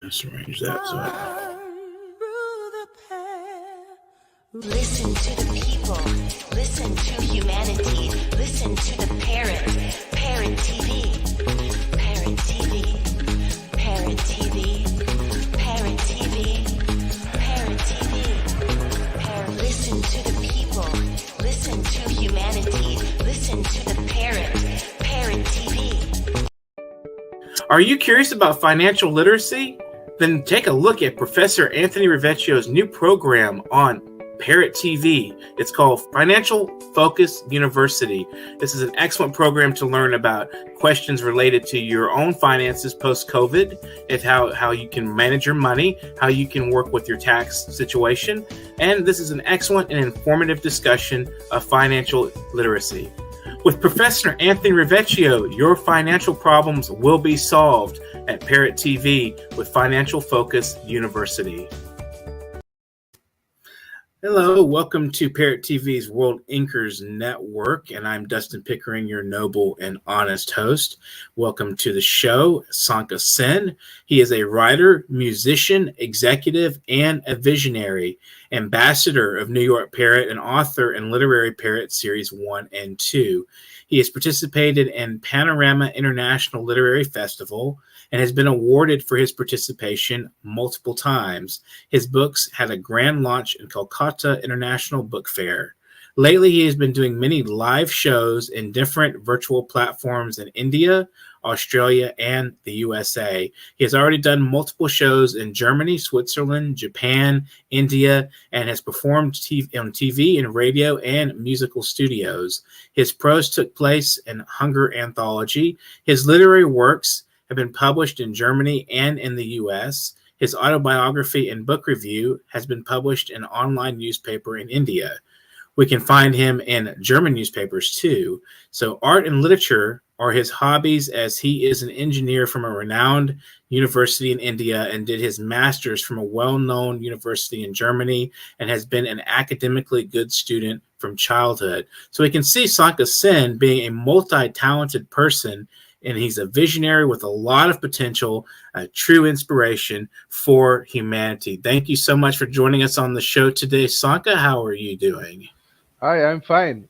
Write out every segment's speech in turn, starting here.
Let's arrange that. Listen to the people, listen to humanity, listen to the parrot, Parrot TV, Parrot TV, Parrot TV, Parrot TV, Parrot TV, Parrot. Listen to the people, listen to humanity, listen to the parrot, Parrot TV. Are you curious about financial literacy? Then take a look at Professor Anthony Rivecchio's new program on Parrot TV. It's called Financial Focus University. This is an excellent program to learn about questions related to your own finances post-COVID, and how you can manage your money, how you can work with your tax situation. And this is an excellent and informative discussion of financial literacy. With Professor Anthony Rivecchio, your financial problems will be solved at Parrot TV with Financial Focus University. Hello, welcome to Parrot TV's World Inkers Network, and I'm Dustin Pickering, your noble and honest host. Welcome to the show, Sankha Sen. He is a writer, musician, executive, and a visionary, ambassador of New York Parrot, and author in Literary Parrot Series 1 and 2. He has participated in Panorama International Literary Festival and has been awarded for his participation multiple times. His books had a grand launch in Kolkata International Book Fair. Lately, he has been doing many live shows in different virtual platforms in India, Australia, and the USA. He has already done multiple shows in Germany, Switzerland, Japan, India, and has performed on TV and radio and musical studios. His prose took place in Hunger Anthology. His literary works have been published in Germany and in the US. His autobiography and book review has been published in an online newspaper in India. We can find him in German newspapers too. So art and literature are his hobbies, as he is an engineer from a renowned university in India and did his master's from a well-known university in Germany and has been an academically good student from childhood. So we can see Sankha Sen being a multi-talented person, and he's a visionary with a lot of potential, a true inspiration for humanity. Thank you so much for joining us on the show today. Sankha, how are you doing? Hi, I'm fine.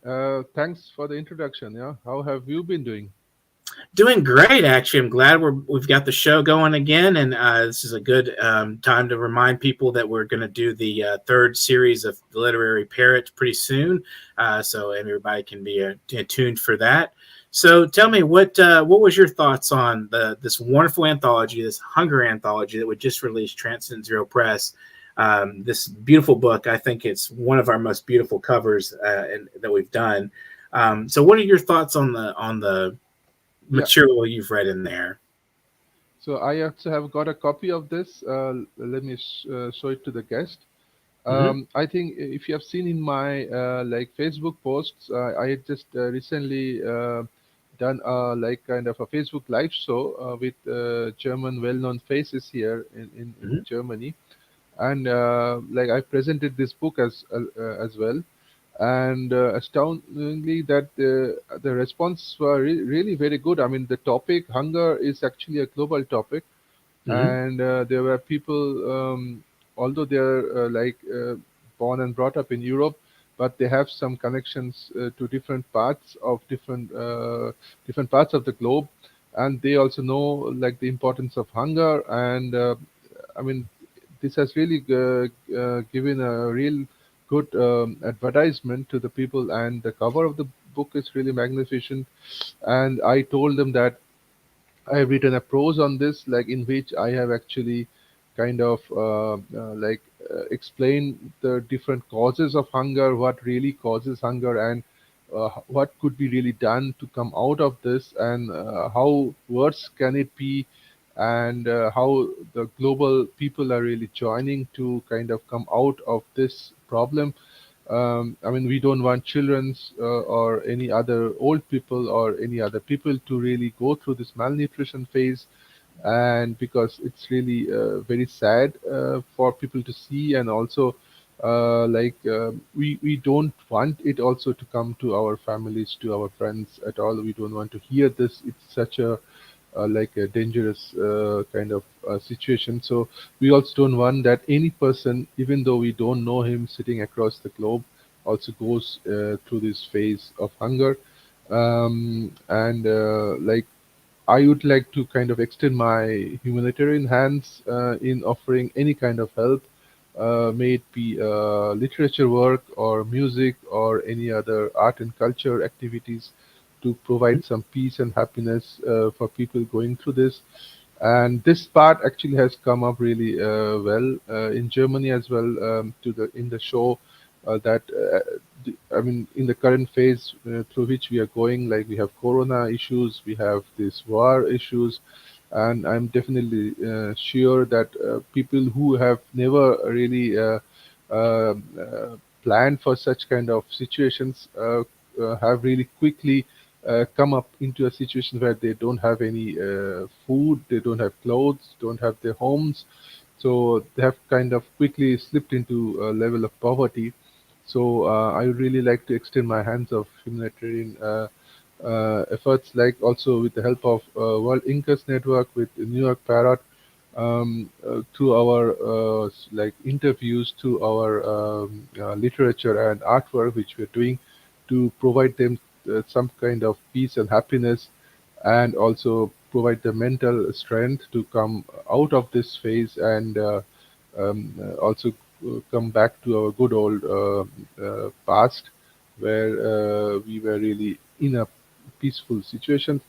Thanks for the introduction. Yeah, how have you been doing? Doing great, actually. I'm glad we've got the show going again, and this is a good time to remind people that we're going to do the third series of the Literary Parrot pretty soon, so everybody can be tuned for that. So tell me, what was your thoughts on this wonderful anthology, this Hunger Anthology that we just released, Transcendent Zero Press? This beautiful book. I think it's one of our most beautiful covers that we've done. So what are your thoughts on the material you've read in there? So I also have got a copy of this. Let me show it to the guest. I think if you have seen in my Facebook posts, I had just recently done kind of a Facebook live show with German well-known faces here in Germany, and I presented this book as well, and astoundingly that the response were really very good. I mean, the topic hunger is actually a global topic, and there were people, although they're born and brought up in Europe, but they have some connections to different parts of different parts of the globe, and they also know the importance of hunger. And I mean, this has really given a real good advertisement to the people, and the cover of the book is really magnificent. And I told them that I have written a prose on this, in which I have actually kind of explain the different causes of hunger, what really causes hunger, and what could be really done to come out of this, and how worse can it be, and how the global people are really joining to kind of come out of this problem. I mean, we don't want children or any other old people or any other people to really go through this malnutrition phase, and because it's really very sad for people to see, and also we don't want it also to come to our families, to our friends at all. We don't want to hear this. It's such a like a dangerous kind of situation. So we also don't want that any person, even though we don't know him, sitting across the globe, also goes through this phase of hunger. And like I would like to kind of extend my humanitarian hands in offering any kind of help, may it be literature work or music or any other art and culture activities, to provide some peace and happiness for people going through this. And this part actually has come up really well in Germany as well, to the in the show that I mean, in the current phase through which we are going, like we have Corona issues, we have this war issues, and I'm definitely sure that people who have never really planned for such kind of situations have really quickly come up into a situation where they don't have any food, they don't have clothes, don't have their homes, so they have kind of quickly slipped into a level of poverty. So I would really like to extend my hands of humanitarian efforts, like also with the help of World Inkers Network, with the New York Parrot, through our like interviews, to our literature and artwork which we're doing, to provide them some kind of peace and happiness, and also provide the mental strength to come out of this phase, and also come back to our good old past, where we were really in a peaceful situation.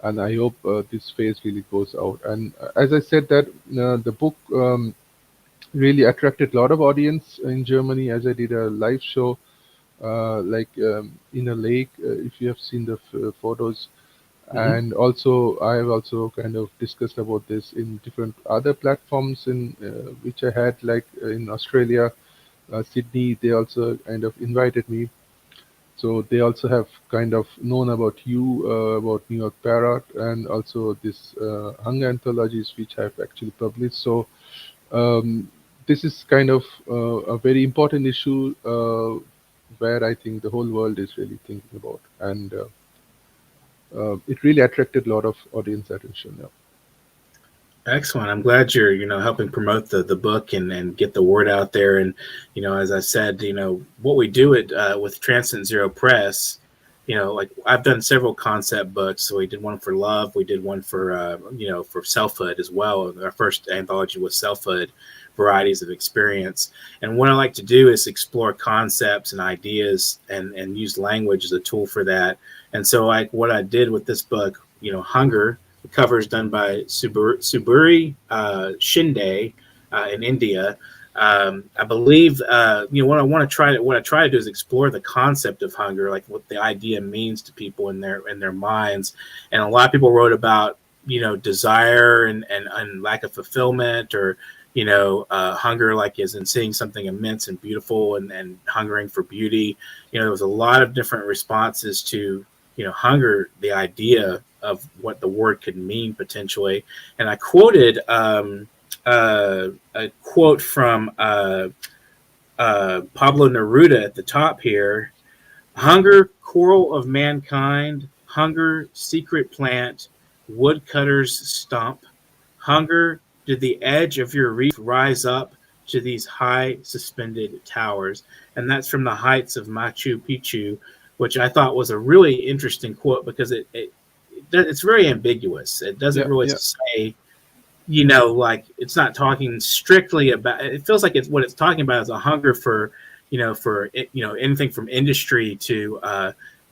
And I hope this phase really goes out. And as I said, that the book really attracted a lot of audience in Germany, as I did a live show, like in a lake, if you have seen the photos. Mm-hmm. And also, I have also kind of discussed about this in different other platforms in which I had, like in Australia, Sydney. They also kind of invited me, so they also have kind of known about you, about New York Parrot, and also this hunger anthologies which I've actually published. So um, this is kind of a very important issue where I think the whole world is really thinking about, and it really attracted a lot of audience attention. Yeah. Excellent. I'm glad you're, helping promote the book and get the word out there. And, as I said, what we do it with Transcend Zero Press, like I've done several concept books. So we did one for love. We did one for, for selfhood as well. Our first anthology was selfhood, varieties of experience. And what I like to do is explore concepts and ideas and use language as a tool for that. And so like what I did with this book, hunger. The cover is done by Suburi Shinde in India. I believe what I try to do is explore the concept of hunger, like what the idea means to people in their minds. And a lot of people wrote about desire and lack of fulfillment, or hunger, like is in seeing something immense and beautiful, and hungering for beauty. There was a lot of different responses to hunger, the idea of what the word could mean potentially. And I quoted a quote from Pablo Neruda at the top here. Hunger, quarrel of mankind. Hunger, secret plant. Woodcutter's stump. Hunger, did the edge of your reef rise up to these high suspended towers? And that's from the heights of Machu Picchu, which I thought was a really interesting quote, because it's very ambiguous. It doesn't Yeah, really yeah, say, like it's not talking strictly about. It feels like what it's talking about is a hunger for, anything from industry to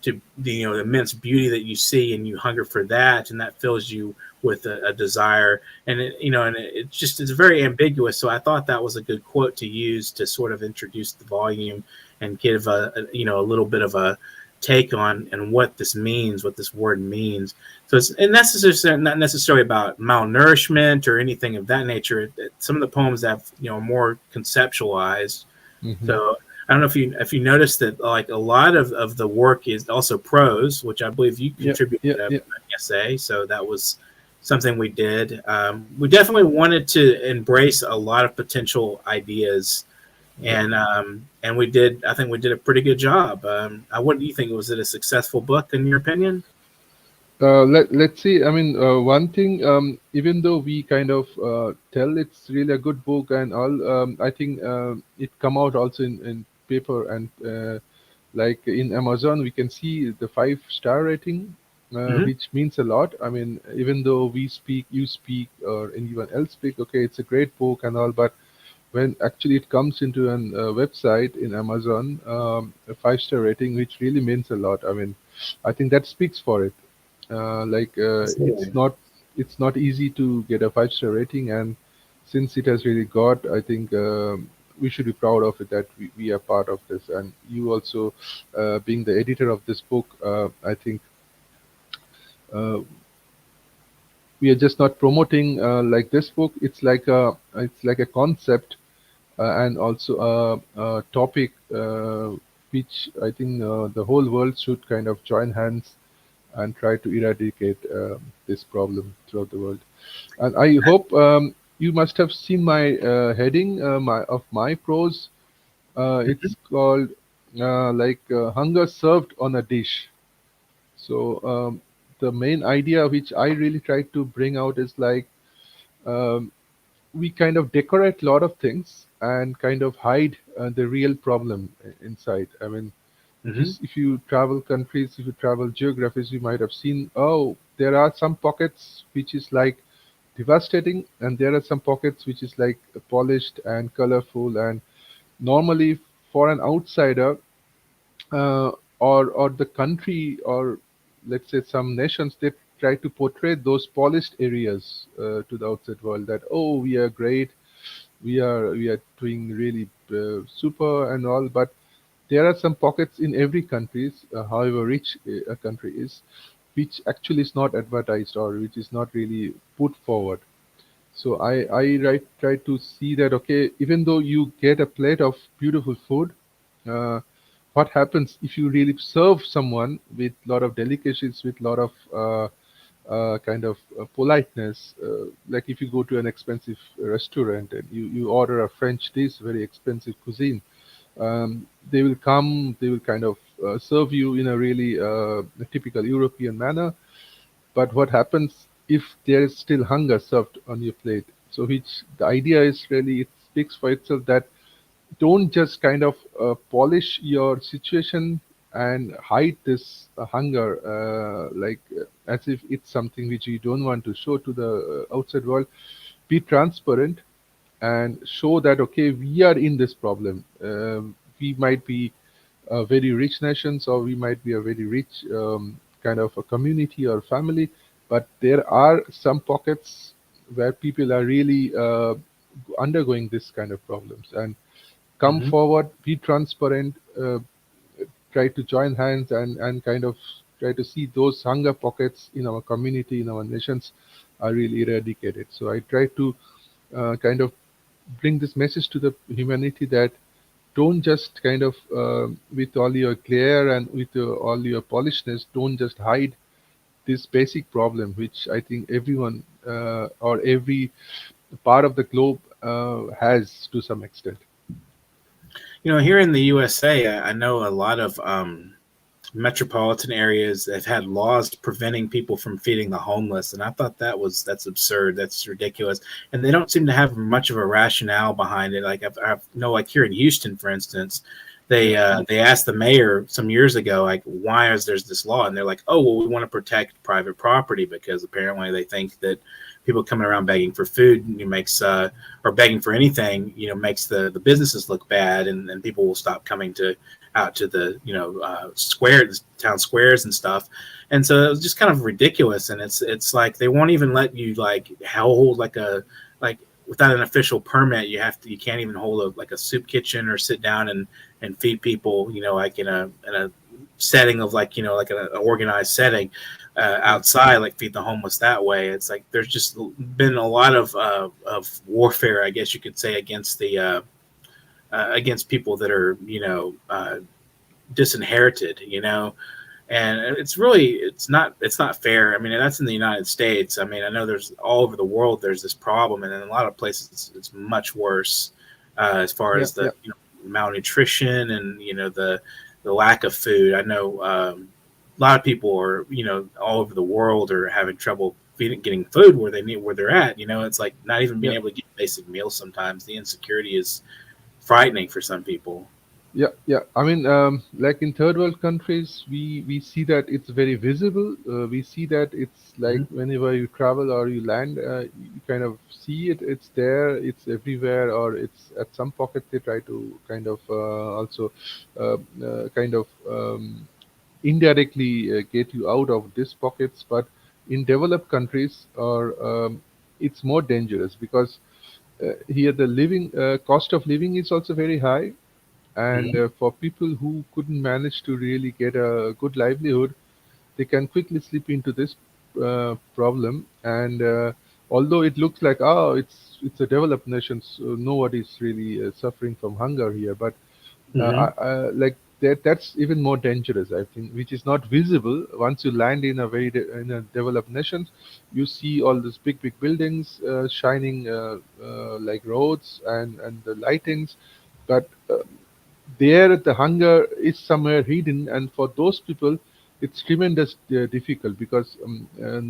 the the immense beauty that you see, and you hunger for that, and that fills you with a desire. And it's very ambiguous. So I thought that was a good quote to use to sort of introduce the volume and give a little bit of a take on and what this means, what this word means. So it's not necessarily about malnourishment or anything of that nature. Some of the poems have more conceptualized. hmm, So I don't know if you noticed that, like a lot of the work is also prose, which I believe you yeah, contributed yeah, an yeah, essay. So that was something we did. We definitely wanted to embrace a lot of potential ideas, yeah. and we did. I think we did a pretty good job. What do you think? Was it a successful book in your opinion? Let's see. I mean, one thing, even though we kind of tell it's really a good book and all, I think it come out also in paper and like in Amazon, we can see the 5-star rating, Hmm. which means a lot. I mean, even though we speak, you speak, or anyone else speak, okay, it's a great book and all, but when actually it comes into an website in Amazon, a 5-star rating, which really means a lot. I mean, I think that speaks for it. Like Absolutely. it's not easy to get a 5-star rating, and since it has really got, I think we should be proud of it that we are part of this. And you also, being the editor of this book, I think uh, we are just not promoting like this book. It's like a concept and also a topic which I think the whole world should kind of join hands and try to eradicate this problem throughout the world. And I hope you must have seen my heading of my prose. Hmm. It's called Hunger Served on a Dish. So the main idea which I really try to bring out is like um, we kind of decorate a lot of things and kind of hide the real problem inside. I mean, Hmm. if you travel countries, if you travel geographies, you might have seen, oh, there are some pockets which is like devastating, and there are some pockets which is like polished and colorful. And normally, for an outsider, uh, or the country, or let's say some nations, they try to portray those polished areas to the outside world, that oh, we are great, we are doing really super and all. But there are some pockets in every country, however rich a country is, which actually is not advertised or which is not really put forward. So try to see that, okay, even though you get a plate of beautiful food, uh, what happens if you really serve someone with a lot of delicacies, with a lot of kind of politeness, like if you go to an expensive restaurant and you order a French dish, very expensive cuisine, they will come, they will kind of serve you in a really typical European manner. But what happens if there is still hunger served on your plate? So, which the idea is really, it speaks for itself that don't just kind of polish your situation and hide this hunger, as if it's something which you don't want to show to the outside world. Be transparent and show that, okay, we are in this problem. We might be very rich nations, or we might be a very rich kind of a community or family, but there are some pockets where people are really undergoing this kind of problems. And come Hmm. forward, be transparent, try to join hands and kind of try to see those hunger pockets in our community, in our nations, are really eradicated. So I try to kind of bring this message to the humanity that don't just kind of with all your glare and with all your polishness, don't just hide this basic problem, which I think everyone or every part of the globe has to some extent. Here in the USA, I know a lot of metropolitan areas have had laws preventing people from feeding the homeless, and I thought that's absurd, that's ridiculous, and they don't seem to have much of a rationale behind it. Like I know, like here in Houston, for instance, Yeah. they asked the mayor some years ago, like, why is there's this law, and they're like, oh, well, we want to protect private property because apparently they think that people coming around begging for food makes or begging for anything, makes the businesses look bad, and people will stop coming to out to the squares, town squares and stuff. And so it was just kind of ridiculous. And it's like they won't even let you like hold like without an official permit. You can't even hold a soup kitchen or sit down and feed people, like in a setting of like like an organized setting Yeah. outside, like feed the homeless that way. It's like there's just been a lot of warfare, I guess you could say, against the against people that are disinherited, and it's not fair. I mean, that's in the United States. I mean, I know there's all over the world there's this problem, and in a lot of places it's much worse as far Yeah. as Yeah. the malnutrition and the lack of food. I know. a lot of people are, all over the world are having trouble getting food where they need where they're at. It's like not even being Yeah. able to get basic meals sometimes. The insecurity is frightening for some people. Yeah, yeah. I mean, like in third world countries, we see that it's very visible. We see that it's like Hmm. whenever you travel or you land, you kind of see it. It's there. It's everywhere, or it's at some pocket. They try to kind of also kind of indirectly get you out of these pockets. But in developed countries, or it's more dangerous because here the living cost of living is also very high, and Hmm. for people who couldn't manage to really get a good livelihood, they can quickly slip into this problem. And although it looks like, oh, it's a developed nation, so nobody's really suffering from hunger here, but Hmm. like that's even more dangerous, I think, which is not visible. Once you land in a in a developed nation, you see all these big buildings shining like roads and the lightings, but there the hunger is somewhere hidden, and for those people it's tremendous difficult because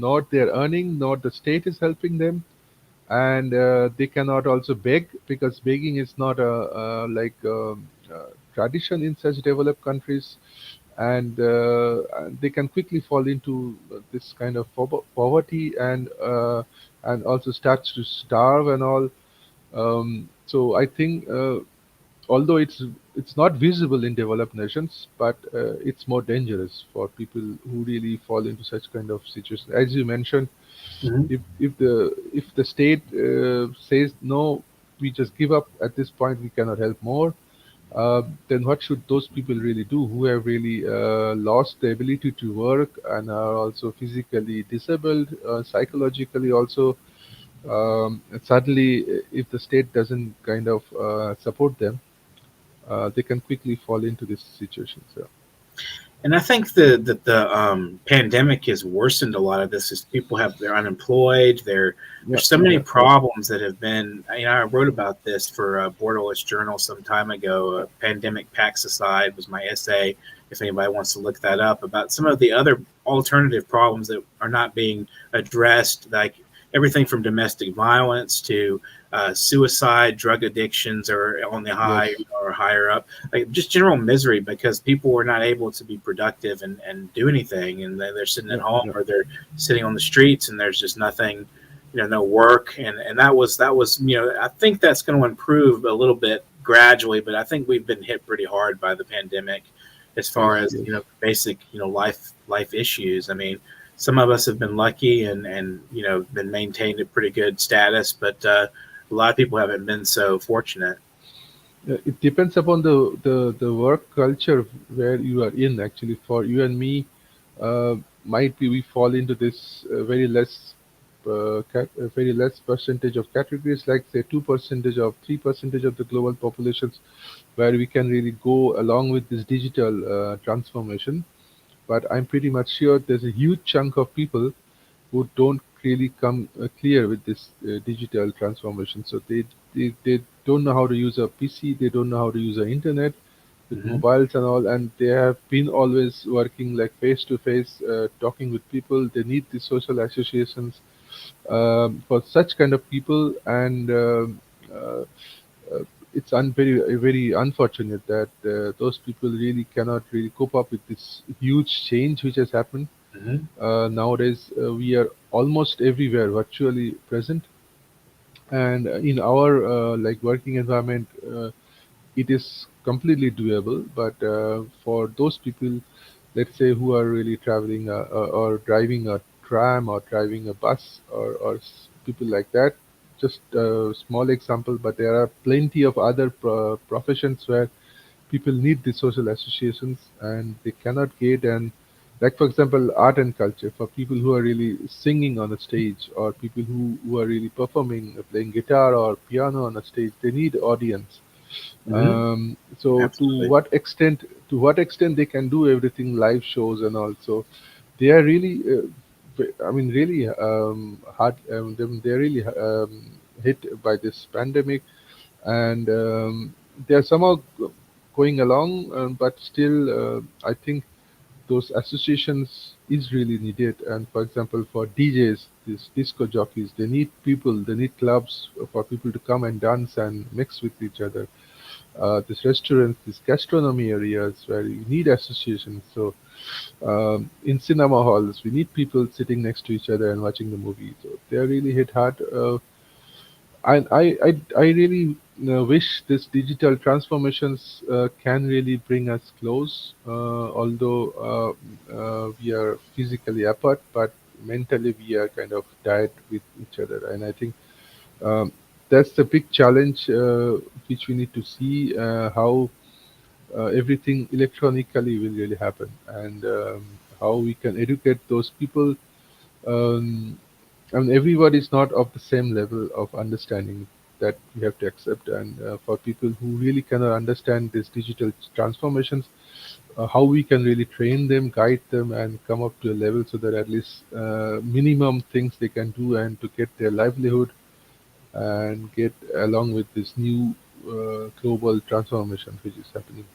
not their earning, not the state is helping them, and they cannot also beg because begging is not a tradition in such developed countries, and they can quickly fall into this kind of poverty, and also starts to starve and all. So I think although it's not visible in developed nations, but it's more dangerous for people who really fall into such kind of situations. As you mentioned, Hmm. if the state says no, we just give up at this point, we cannot help more. Then what should those people really do who have really lost the ability to work and are also physically disabled, psychologically also? Suddenly, if the state doesn't kind of support them, they can quickly fall into this situation. So And I think the pandemic has worsened a lot of this. Is people they're unemployed. yeah, There's so many yeah, yeah, problems that have been. I wrote about this for a Borderless Journal some time ago. Pandemic Packs Aside was my essay. If anybody wants to look that up, about some of the other alternative problems that are not being addressed, like everything from domestic violence to suicide, drug addictions are on the high yes, or higher up, like just general misery because people were not able to be productive and do anything, and they're sitting at yeah, home yeah, or they're sitting on the streets and there's just nothing, no work, and that was I think that's going to improve a little bit gradually, but I think we've been hit pretty hard by the pandemic as far yes, as yes. basic life issues. I mean, some of us have been lucky and been maintained a pretty good status, but a lot of people haven't been so fortunate. It depends upon the work culture where you are in. Actually, for you and me, might be we fall into this very less percentage of categories, like say 2% or 3% of the global populations, where we can really go along with this digital transformation. But I'm pretty much sure there's a huge chunk of people who don't really come clear with this digital transformation. So they don't know how to use a PC, they don't know how to use the internet with Hmm. mobiles and all, and they have been always working like face to face, talking with people. They need the social associations for such kind of people, and uh, uh, it's very unfortunate that those people really cannot really cope up with this huge change which has happened. Hmm. Nowadays, we are almost everywhere virtually present, and in our like working environment, it is completely doable. But for those people, let's say, who are really traveling or driving a tram or driving a bus, or people like that, just a small example, but there are plenty of other professions where people need the social associations and they cannot get. And like for example, art and culture, for people who are really singing on a stage, or people who are really performing, playing guitar or piano on a stage, they need audience. Hmm. So Absolutely. to what extent they can do everything live shows and also, they are really I mean really hard, they're really hit by this pandemic, and they're somehow going along, but still I think those associations is really needed. And for example, for DJs, these disco jockeys, they need people, they need clubs for people to come and dance and mix with each other. These restaurants, these gastronomy areas where you need associations. So in cinema halls, we need people sitting next to each other and watching the movie. So they are really hit hard. I really wish this digital transformations can really bring us close, although we are physically apart, but mentally we are kind of tied with each other. And I think um, that's the big challenge which we need to see how everything electronically will really happen, and how we can educate those people. Um, and everybody is not of the same level of understanding that we have to accept. And for people who really cannot understand these digital transformations, how we can really train them, guide them, and come up to a level so that at least minimum things they can do and to get their livelihood and get along with this new global transformation which is happening.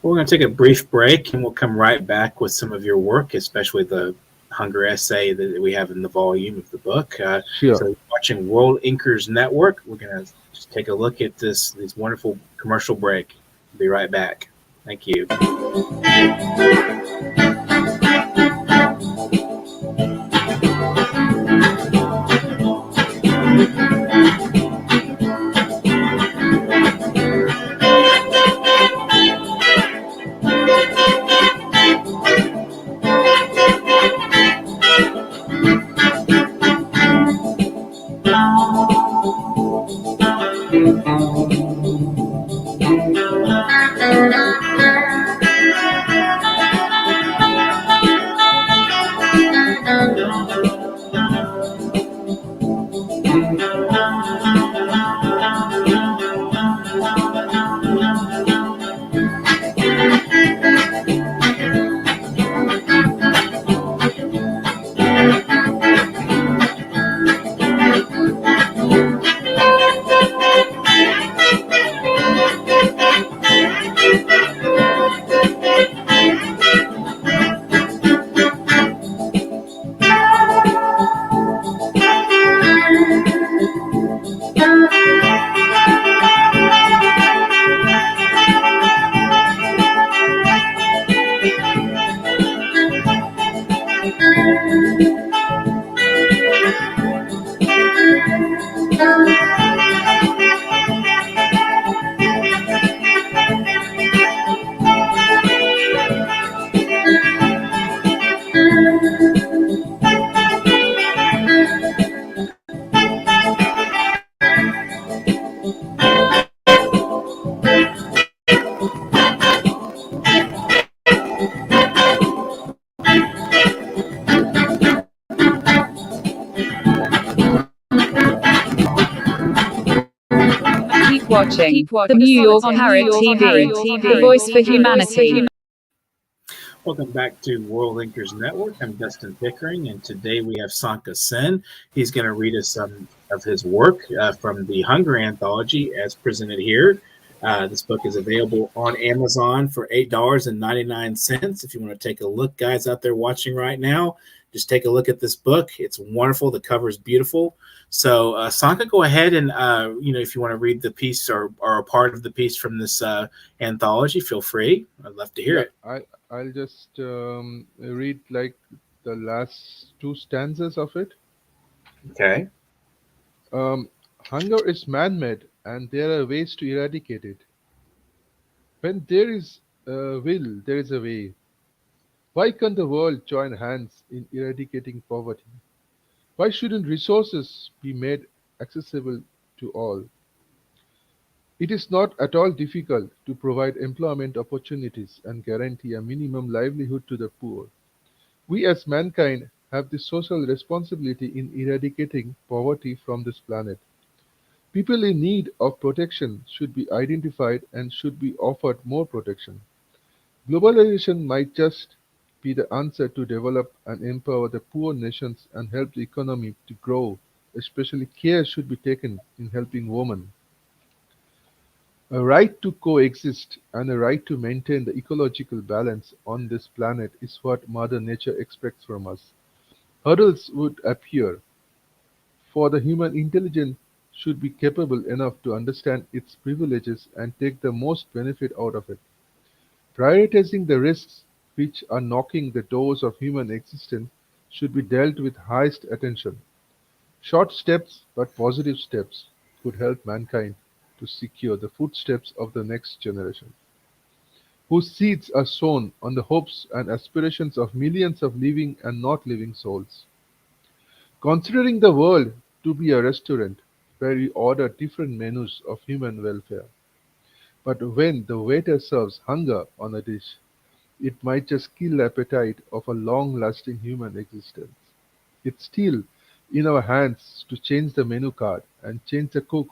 We're going to take a brief break and we'll come right back with some of your work, especially the hunger essay that we have in the volume of the book. Sure. So, watching World Inkers Network, we're going to just take a look at this wonderful commercial break. Be right back. Thank you. Watching the New York Parrot TV, the voice for humanity. Welcome back to World Inkers Network. I'm Dustin Pickering, and today we have Sankha Sen. He's going to read us some of his work from the Hunger Anthology as presented here. This book is available on Amazon for $8.99. If you want to take a look, guys out there watching right now, just take a look at this book. It's wonderful. The cover is beautiful. So, Sankha, go ahead and, if you want to read the piece or a part of the piece from this anthology, feel free. I'd love to hear it. I'll just read like the last two stanzas of it. Okay. Hunger is man-made, and there are ways to eradicate it. When there is a will, there is a way. Why can't the world join hands in eradicating poverty? Why shouldn't resources be made accessible to all? It is not at all difficult to provide employment opportunities and guarantee a minimum livelihood to the poor. We as mankind have the social responsibility in eradicating poverty from this planet. People in need of protection should be identified and should be offered more protection. Globalization might just be the answer to develop and empower the poor nations and help the economy to grow. Especially care should be taken in helping women. A right to coexist and a right to maintain the ecological balance on this planet is what Mother Nature expects from us. Hurdles would appear, for the human intelligence should be capable enough to understand its privileges and take the most benefit out of it. Prioritizing the risks which are knocking the doors of human existence should be dealt with highest attention. Short steps, but positive steps, could help mankind to secure the footsteps of the next generation, whose seeds are sown on the hopes and aspirations of millions of living and not living souls. Considering the world to be a restaurant where we order different menus of human welfare, but when the waiter serves hunger on a dish, it might just kill the appetite of a long-lasting human existence. It's still in our hands to change the menu card and change the cook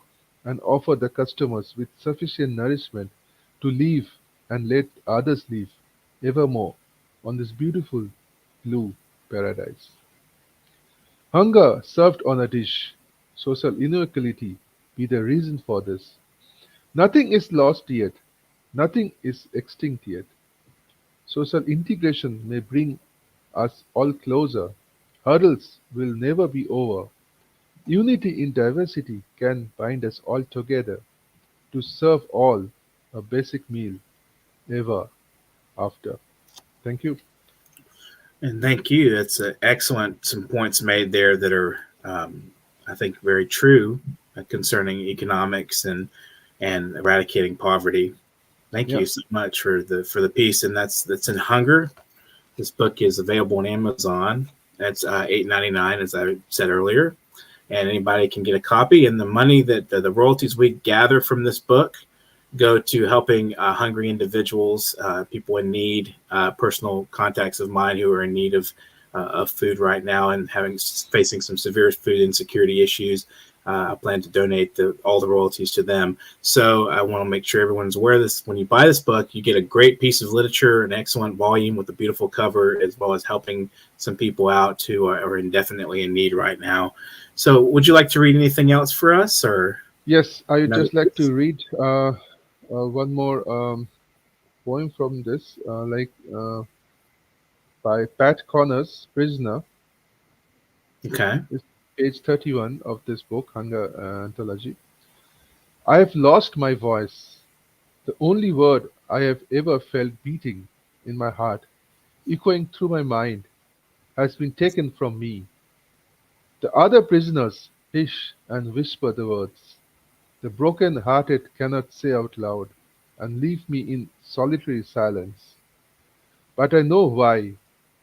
and offer the customers with sufficient nourishment to live and let others live evermore on this beautiful blue paradise. Hunger served on a dish, social inequality be the reason for this. Nothing is lost yet, nothing is extinct yet. Social integration may bring us all closer. Hurdles will never be over. Unity in diversity can bind us all together to serve all a basic meal ever after. Thank you. And thank you. That's excellent. Some points made there that are, I think, very true concerning economics and eradicating poverty. Thank Yeah. you so much for the piece. And that's in Hunger. This book is available on Amazon. That's $8.99, as I said earlier, and anybody can get a copy. And the money that the royalties we gather from this book go to helping hungry individuals, people in need, personal contacts of mine who are in need of food right now and facing some severe food insecurity issues. I plan to donate all the royalties to them. So I want to make sure everyone's aware of this. When you buy this book, you get a great piece of literature, an excellent volume with a beautiful cover, as well as helping some people out who are indefinitely in need right now. So would you like to read anything else for us, or Yes, I would another just like piece? to read one more poem from this, by Pat Connor's Prisoner. Okay. It's page 31 of this book, Hunger Anthology. I have lost my voice. The only word I have ever felt beating in my heart, echoing through my mind, has been taken from me. The other prisoners hiss and whisper the words. The broken hearted cannot say out loud and leave me in solitary silence. But I know why.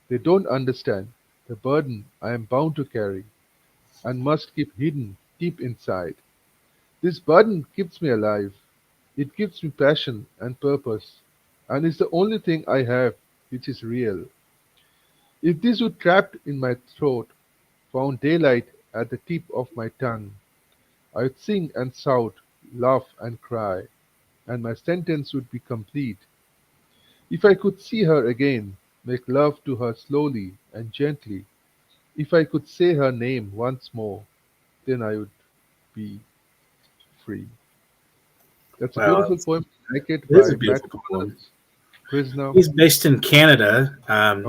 They don't understand the burden I am bound to carry and must keep hidden deep inside. This burden keeps me alive. It gives me passion and purpose, and is the only thing I have which is real. If this were trapped in my throat, found daylight at the tip of my tongue, I would sing and shout, laugh and cry, and my sentence would be complete. If I could see her again, make love to her slowly and gently, if I could say her name once more, then I would be free. That's a Well, beautiful poem. I like it it is by a Pat beautiful poem. Connors. Prisoner. He's based in Canada.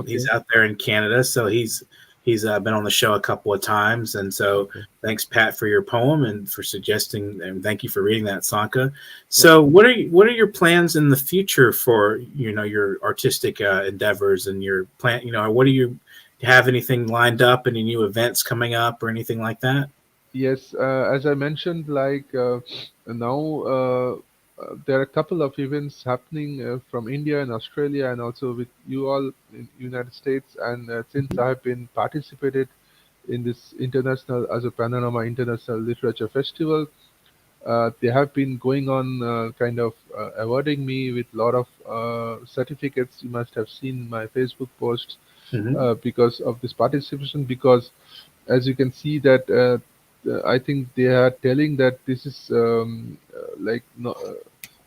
He's Okay. out there in Canada, so he's been on the show a couple of times. And so, Okay. thanks, Pat, for your poem and for suggesting, and thank you for reading that, Sanka. Yeah. So, what are your plans in the future for your artistic endeavors and your plan? What do you have anything lined up? Any new events coming up or anything like that? Yes, as I mentioned, now there are a couple of events happening from India and Australia, and also with you all in United States. And since I have been participated in this international as a Panorama International Literature Festival, they have been going on kind of awarding me with a lot of certificates. You must have seen my Facebook posts Hmm. because of this participation. Because as you can see that I think they are telling that this is like no,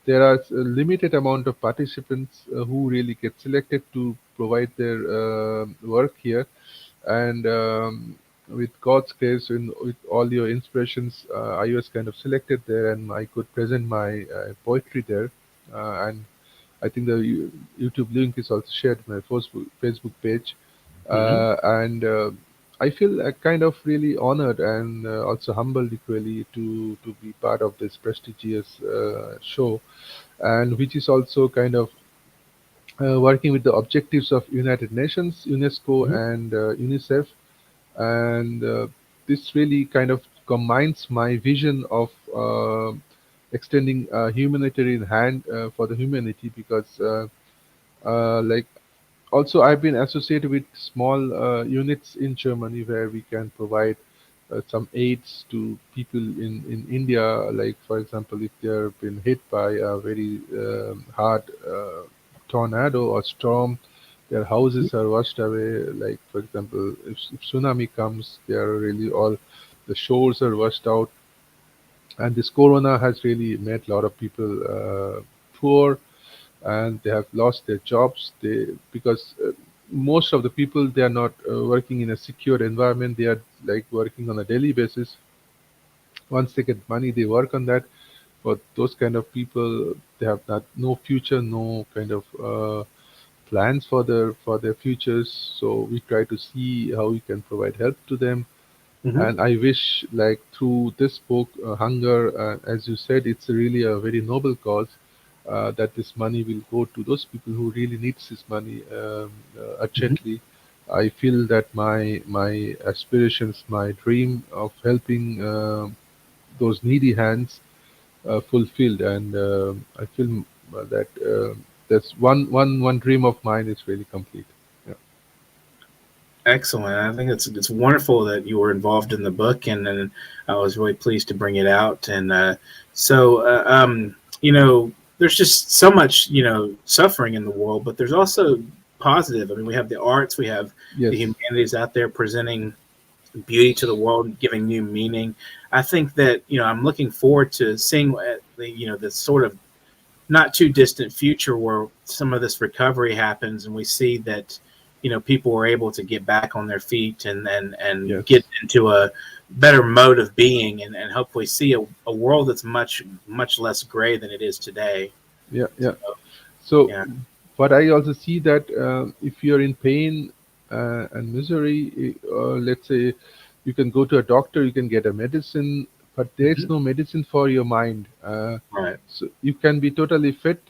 there are a limited amount of participants who really get selected to provide their work here, and with God's grace and with all your inspirations, I was kind of selected there, and I could present my poetry there. And I think the YouTube link is also shared in my Facebook page. Hmm. And I feel kind of really honored and also humbled equally to be part of this prestigious show, and which is also kind of working with the objectives of United Nations, UNESCO, Hmm. and UNICEF. And this really kind of combines my vision of extending a humanitarian hand for the humanity, because like also I've been associated with small units in Germany where we can provide some aids to people in India, like for example, if they have been hit by a very hard tornado or storm, their houses are washed away. Like for example, if tsunami comes, they are really all the shores are washed out, and this corona has really made a lot of people poor, and they have lost their jobs. They because most of the people, they are not working in a secure environment. They are like working on a daily basis. Once they get money, they work on that. But those kind of people, they have not no future, no kind of plans for their futures. So we try to see how we can provide help to them. Hmm. And I wish, like through this book, Hunger, as you said, it's really a very noble cause. That this money will go to those people who really needs this money Hmm. urgently. I feel that my aspirations, my dream of helping those needy hands fulfilled, and I feel that that's one dream of mine is really complete. Yeah. Excellent. I think it's wonderful that you were involved in the book, and I was really pleased to bring it out. And you know, there's just so much suffering in the world, but there's also positive. I mean, we have the arts, we have the Yes. humanities out there presenting beauty to the world and giving new meaning. I think that I'm looking forward to seeing the sort of not too distant future where some of this recovery happens and we see that people are able to get back on their feet and get Yes. into a better mode of being and hopefully see a world that's much less gray than it is today. Yeah. So Yeah. So, yeah. but I also see that if you're in pain and misery, let's say you can go to a doctor, you can get a medicine, but there's Hmm. no medicine for your mind. Right. So you can be totally fit,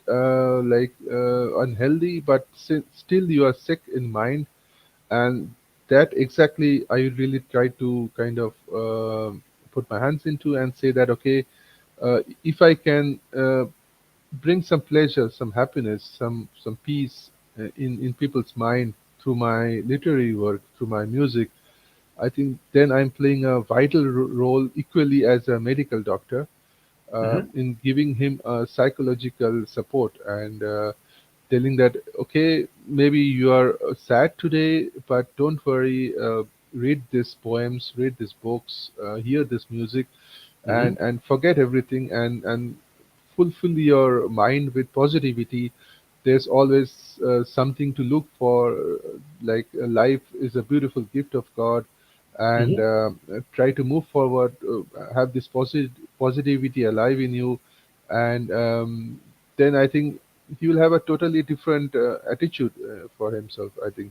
unhealthy, but still you are sick in mind, and that exactly I really try to kind of put my hands into and say that okay, if I can. Bring some pleasure, some happiness, some peace in people's mind through my literary work, through my music. I think then I'm playing a vital role equally as a medical doctor Hmm. in giving him psychological support and telling that okay, maybe you are sad today, but don't worry. Read these poems, read these books, hear this music, Hmm. and forget everything and fulfill your mind with positivity. There's always something to look for. Like life is a beautiful gift of God, and Hmm. try to move forward. Have this positivity alive in you, and then I think he will have a totally different attitude for himself, I think.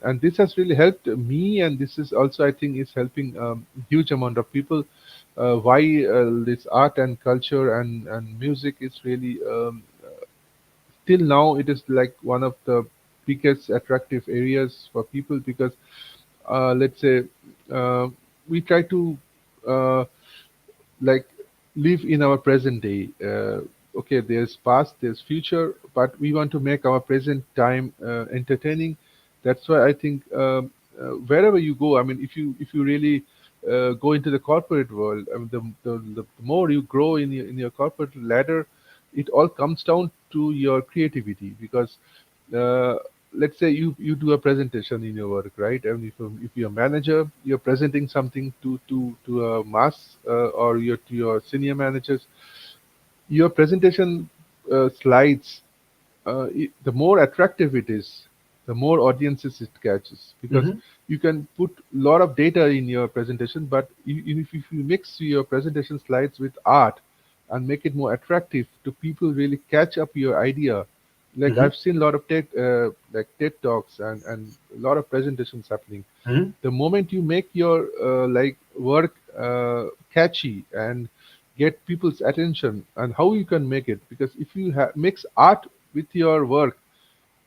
And this has really helped me, and this is also I think is helping huge amount of people. Why this art and culture and music is really till now it is like one of the biggest attractive areas for people, because let's say uh, we try to uh, like live in our present day. Okay, there's past, there's future, but we want to make our present time entertaining. That's why I think wherever you go, I mean, if you really go into the corporate world, I mean, the more you grow in your corporate ladder, it all comes down to your creativity, because uh, let's say you do a presentation in your work, right? And if you're a manager, you're presenting something to a mass or to your senior managers, your presentation slides, the more attractive it is, the more audiences it catches, because Mhm. you can put a lot of data in your presentation, but if you mix your presentation slides with art and make it more attractive to people, really catch up your idea. Like Mhm. I've seen a lot of like TED talks and a lot of presentations happening. Mhm. The moment you make your like work catchy and get people's attention, and how you can make it, because if you mix art with your work,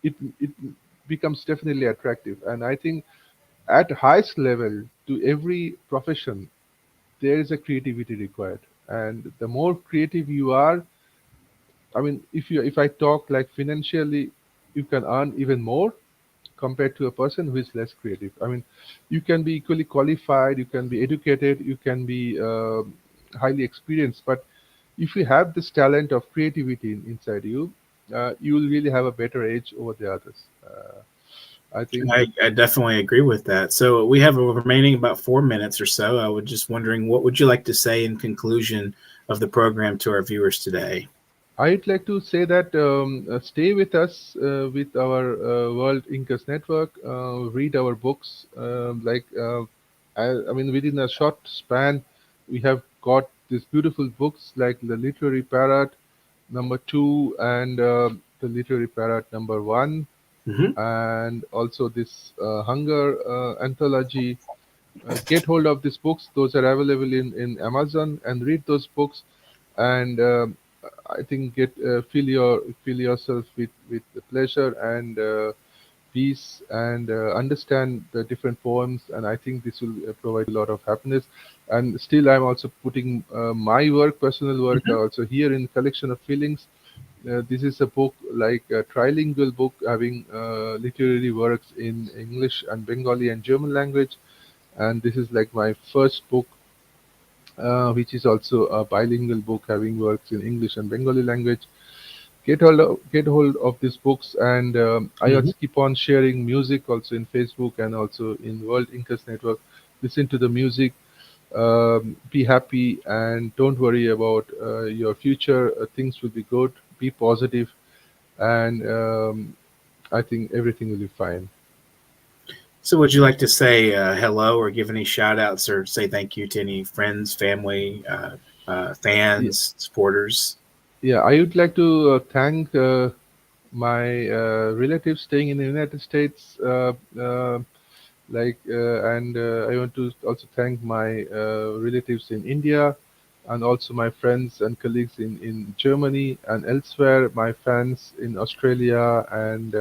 it becomes definitely attractive. And I think at highest level, to every profession there is a creativity required, and the more creative you are, I mean, if I talk like financially, you can earn even more compared to a person who is less creative. I mean, you can be equally qualified, you can be educated, you can be highly experienced, but if you have this talent of creativity inside you, you will really have a better edge over the others. I think. I definitely agree with that. So we have remaining about 4 minutes or so. I was just wondering, what would you like to say in conclusion of the program to our viewers today? I'd like to say that stay with us with our World Inkers Network. Read our books. I mean, within a short span, we have got these beautiful books like the Literary Parrot #2 and the Literary Parrot #1, Hmm. and also this Hunger anthology. Get hold of these books; those are available in Amazon, and read those books. And I think feel yourself with the pleasure and peace, and understand the different poems. And I think this will provide a lot of happiness. And still, I'm also putting my work, personal work, Hmm. also here in collection of feelings. This is a book like a trilingual book having literary works in English and Bengali and German language, and this is like my first book, which is also a bilingual book having works in English and Bengali language. Get hold of these books, and I Hmm. also keep on sharing music also in Facebook and also in World Inkers Network. Listen to the music, be happy, and don't worry about your future. Things will be good. Be positive, and I think everything will be fine. So would you like to say hello or give any shout outs or say thank you to any friends, family, Yeah, fans, supporters? yeah. I would like to thank my relatives staying in the United States, and I want to also thank my relatives in India, and also my friends and colleagues in Germany and elsewhere, my fans in Australia and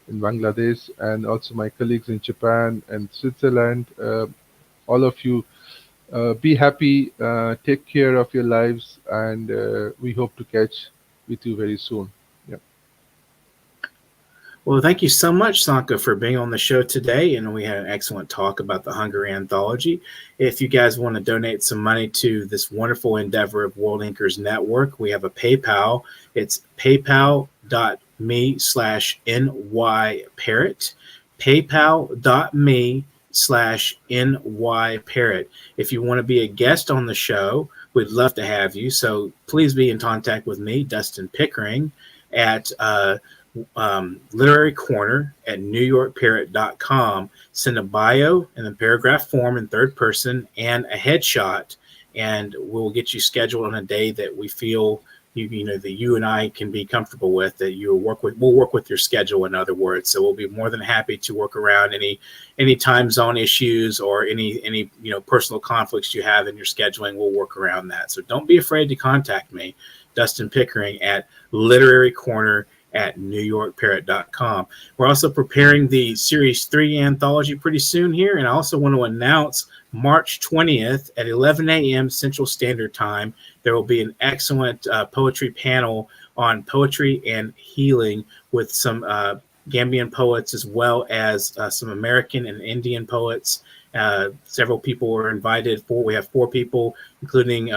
in Bangladesh, and also my colleagues in Japan and Switzerland. All of you, be happy, take care of your lives, and we hope to catch with you very soon. Yeah. Well, thank you so much, Sanka, for being on the show today. And we had an excellent talk about the Hunger Anthology. If you guys want to donate some money to this wonderful endeavor of World Inkers Network, we have a PayPal. It's paypal.me/nyparrot. paypal.me/nyparrot. If you want to be a guest on the show, we'd love to have you. So please be in contact with me, Dustin Pickering, at literary corner at newyorkparrot.com. Send a bio in the paragraph form in third person and a headshot, and we'll get you scheduled on a day that we feel that you and I can be comfortable with, that we'll work with your schedule, in other words. So we'll be more than happy to work around any time zone issues or any personal conflicts you have in your scheduling. We'll work around that. So don't be afraid to contact me, Dustin Pickering, at literary corner at newyorkparrot.com. We're also preparing the Series 3 anthology pretty soon here, and I also want to announce March 20th at 11 a.m. Central Standard Time. There will be an excellent poetry panel on poetry and healing with some Gambian poets as well as some American and Indian poets. Several people were invited. We have 4 people, including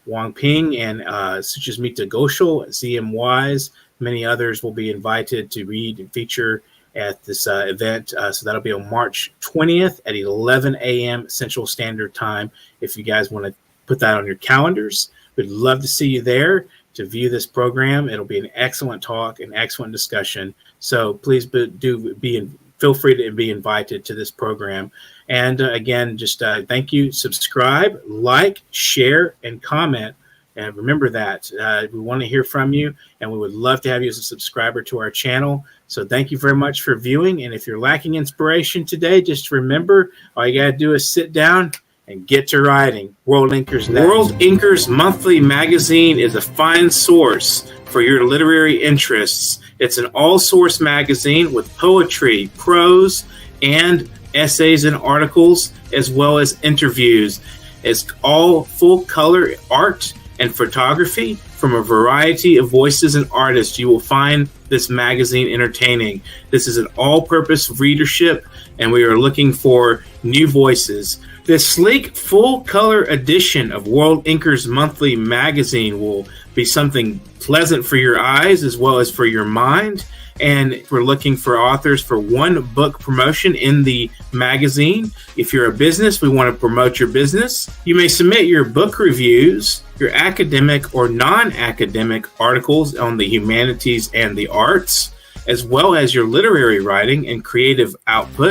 Wang Ping and Suchasmita Ghoshal, ZM Wise. Many others will be invited to read and feature at this event. So that'll be on March 20th at 11 a.m. Central Standard Time. If you guys want to put that on your calendars, we'd love to see you there. to view this program. It'll be an excellent talk, an excellent discussion. So please feel free to be invited to this program. And again, just thank you. Subscribe, like, share, and comment. And remember that we want to hear from you, and we would love to have you as a subscriber to our channel. So thank you very much for viewing. And if you're lacking inspiration today, just remember, all you got to do is sit down and get to writing. World Inkers Monthly Magazine is a fine source for your literary interests. It's an all-source magazine with poetry, prose, and essays and articles, as well as interviews. It's all full-color art and photography from a variety of voices and artists. You will find this magazine entertaining. This is an all-purpose readership, and we are looking for new voices. This sleek, full-color edition of World Inkers Monthly Magazine will be something pleasant for your eyes as well as for your mind. And we're looking for authors for one book promotion in the magazine. If you're a business, we want to promote your business. You may submit your book reviews, your academic or non-academic articles on the humanities and the arts, as well as your literary writing and creative output.